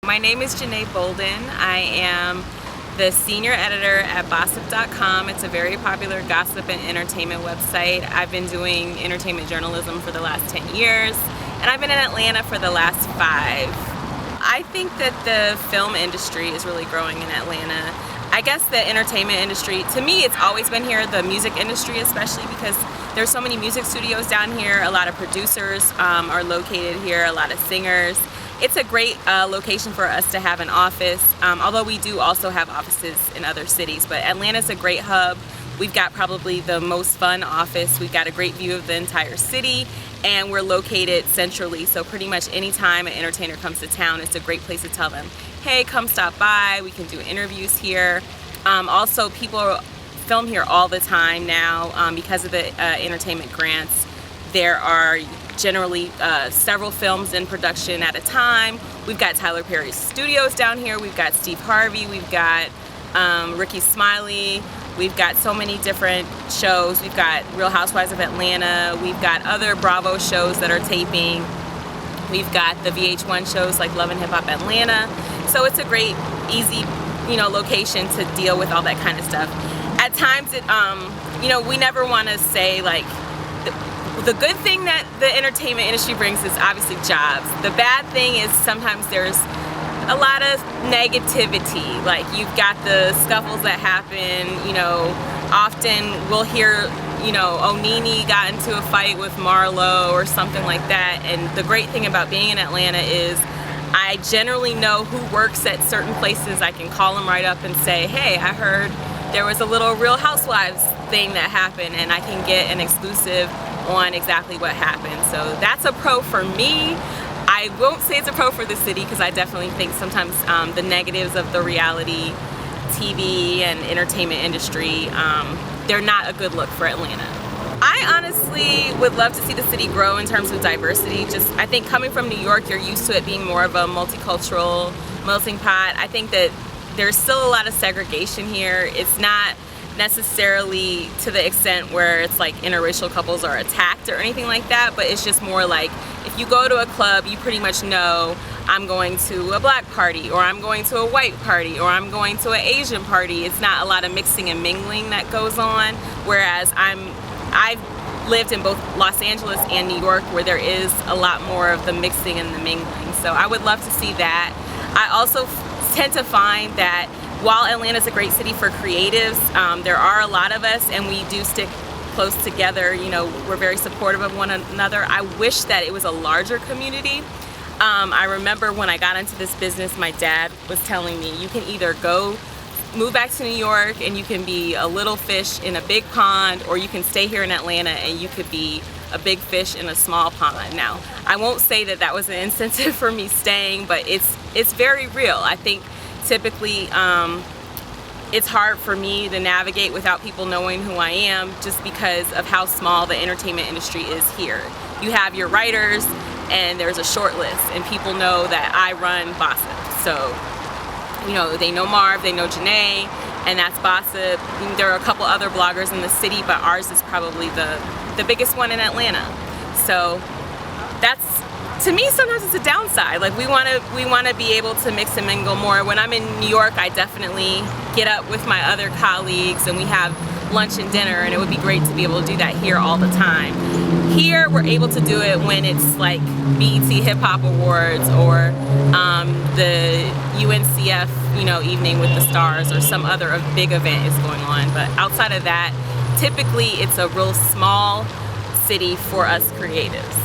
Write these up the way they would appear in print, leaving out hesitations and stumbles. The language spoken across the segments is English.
My name is Janee Bolden. I am the senior editor at Bossip.com. It's a very popular gossip and entertainment website. I've been doing entertainment journalism for the last 10 years, and I've been in Atlanta for the last 5. I think that the film industry is really growing in Atlanta. I guess the entertainment industry, to me, it's always been here, the music industry especially, because there's so many music studios down here. A lot of producers are located here, a lot of singers. It's a great location for us to have an office, although we do also have offices in other cities. But Atlanta's a great hub. We've got probably the most fun office. We've got a great view of the entire city, and we're located centrally. So pretty much any time an entertainer comes to town, it's a great place to tell them, hey, come stop by. We can do interviews here. Also, people film here all the time now because of the entertainment grants. There are generally several films in production at a time. We've got Tyler Perry's studios down here. We've got Steve Harvey. We've got Ricky Smiley. We've got so many different shows. We've got Real Housewives of Atlanta. We've got other Bravo shows that are taping. We've got the VH1 shows like Love and Hip Hop Atlanta. So it's a great, easy, location to deal with all that kind of stuff. At times, we never want to say like, the good thing that the entertainment industry brings is obviously jobs. The bad thing is sometimes there's a lot of negativity. Like you've got the scuffles that happen, often we'll hear, Onini got into a fight with Marlo or something like that. And the great thing about being in Atlanta is I generally know who works at certain places. I can call them right up and say, hey, I heard there was a little Real Housewives thing that happened, and I can get an exclusive on exactly what happened. So that's a pro for me. I won't say it's a pro for the city because I definitely think sometimes the negatives of the reality TV and entertainment industry, they're not a good look for Atlanta. I honestly would love to see the city grow in terms of diversity. I think coming from New York, you're used to it being more of a multicultural melting pot. I think that there's still a lot of segregation here. It's not necessarily to the extent where it's like interracial couples are attacked or anything like that, but it's just more like if you go to a club, you pretty much know I'm going to a black party, or I'm going to a white party, or I'm going to an Asian party. It's not a lot of mixing and mingling that goes on, whereas I've lived in both Los Angeles and New York where there is a lot more of the mixing and the mingling. So I would love to see that. I also tend to find that while Atlanta's a great city for creatives, there are a lot of us and we do stick close together. We're very supportive of one another. I wish that it was a larger community. I remember when I got into this business, my dad was telling me, you can either move back to New York and you can be a little fish in a big pond, or you can stay here in Atlanta and you could be a big fish in a small pond. Now, I won't say that that was an incentive for me staying, but it's very real. I think typically it's hard for me to navigate without people knowing who I am, just because of how small the entertainment industry is here. You have your writers and there's a short list, and people know that I run Bossip. So, they know Marv, they know Janee, and that's Bossip. There are a couple other bloggers in the city, but ours is probably the biggest one in Atlanta. So that's, to me, sometimes it's a downside. Like we want to be able to mix and mingle more. When I'm in New York, I definitely get up with my other colleagues and we have lunch and dinner, and it would be great to be able to do that here all the time. Here, we're able to do it when it's like BET Hip Hop Awards or the UNCF, Evening with the Stars, or some other big event is going on. But outside of that, typically it's a real small city for us creatives.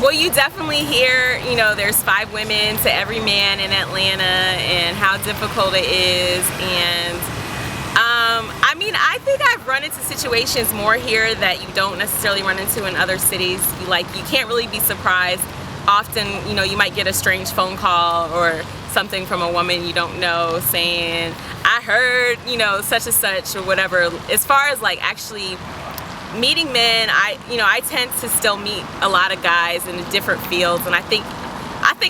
Well, you definitely hear, there's 5 women to every man in Atlanta and how difficult it is. And I think I've run into situations more here that you don't necessarily run into in other cities. You can't really be surprised. Often, you might get a strange phone call or something from a woman you don't know saying, I heard, such and such or whatever. As far as actually meeting men, I tend to still meet a lot of guys in different fields, and I think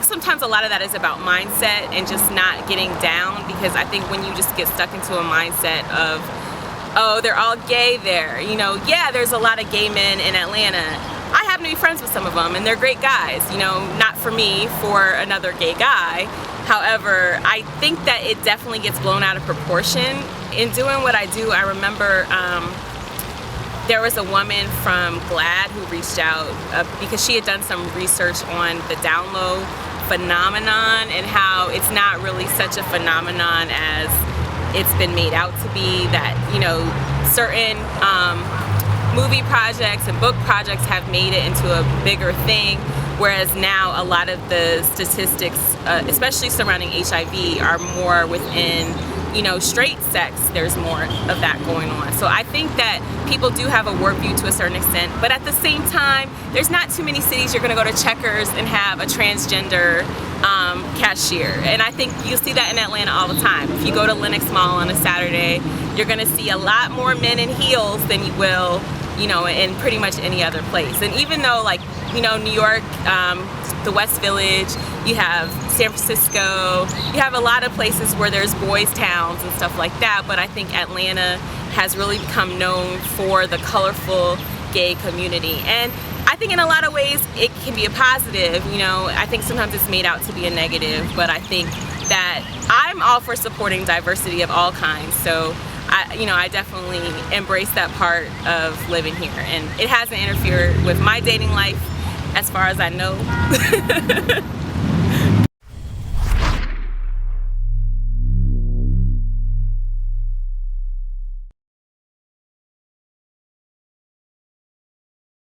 sometimes a lot of that is about mindset and just not getting down, because I think when you just get stuck into a mindset of, oh, they're all gay there, yeah, there's a lot of gay men in Atlanta. I happen to be friends with some of them, and they're great guys, not for me, for another gay guy. However, I think that it definitely gets blown out of proportion. In doing what I do, I remember there was a woman from GLAAD who reached out because she had done some research on the down low phenomenon and how it's not really such a phenomenon as it's been made out to be, that, you know, certain movie projects and book projects have made it into a bigger thing, whereas now a lot of the statistics, especially surrounding HIV, are more within, you know, straight sex. There's more of that going on. So I think that people do have a worldview to a certain extent, but at the same time, there's not too many cities you're gonna go to Checkers and have a transgender cashier. And I think you'll see that in Atlanta all the time. If you go to Lenox Mall on a Saturday, you're gonna see a lot more men in heels than you will, you know, in pretty much any other place. And even though, like, you know, New York, the West Village, you have San Francisco, you have a lot of places where there's boys towns and stuff like that, but I think Atlanta has really become known for the colorful gay community. And I think in a lot of ways it can be a positive, you know. I think sometimes it's made out to be a negative, but I think that I'm all for supporting diversity of all kinds. So I definitely embrace that part of living here, and it hasn't interfered with my dating life as far as I know.